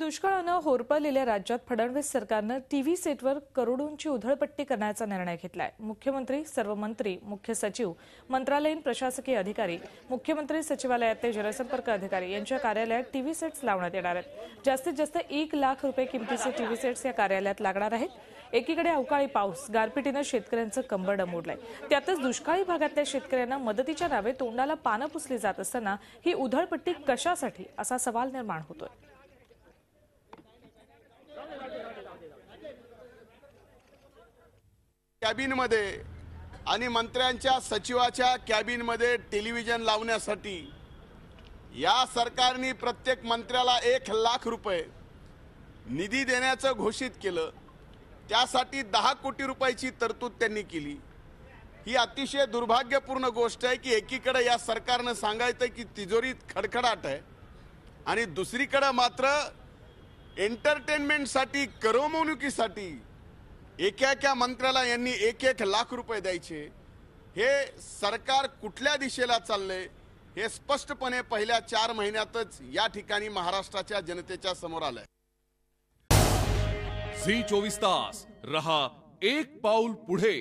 दुष्काळानं होरपळलेल्या राज्यात फडणवीस सरकारनं टीव्ही सेटवर करोडोंची उधळपट्टी करण्याचा निर्णय घेतलाय। मुख्यमंत्री, सर्व मंत्री, मुख्य सचिव, मंत्रालयीन प्रशासकीय अधिकारी, मुख्यमंत्री सचिवालयातले जनसंपर्क अधिकारी यांच्या कार्यालयात टीव्ही सेट्स लावण्यात येणार आहेत। जास्तीत जास्त 1 लाख रुपये किमतीचे टीव्ही सेट्स या कार्यालयात लागणार आहेत। एकीकडे अवकाळी पाऊस, गारपिटीनं शेतकऱ्यांचं कंबरडं मोडलंय, त्यातच दुष्काळी भागातल्या शेतकऱ्यांना मदतीच्या नावे तोंडाला पानं पुसली जात असताना ही उधळपट्टी कशासाठी असा सवाल निर्माण होतोय। कॅबिनमध्ये आणि मंत्र्यांच्या सचिवाच्या कॅबिनमध्ये टेलिव्हिजन लावण्यासाठी या सरकारने प्रत्येक मंत्र्याला 1 लाख रुपये निधी देण्याचं घोषित केलं। त्यासाठी 10 कोटी रुपयाची तरतूद त्यांनी केली। ही अतिशय दुर्भाग्यपूर्ण गोष्ट आहे की एकीकडे या सरकारनं सांगायचं की तिजोरीत खडखडाट आहे आणि दुसरीकडे मात्र एंटरटेनमेंटसाठी, करमणुकीसाठी एका मंत्र्याला यांनी 1 लाख रुपये द्यायचे। हे सरकार कुठल्या दिशेला चाललंय हे स्पष्टपणे पहिल्या 4 महिन्यातच या ठिकाणी महाराष्ट्राच्या जनतेच्या समोर आलंय। झी 24 तास रहा एक पाऊल पुढे।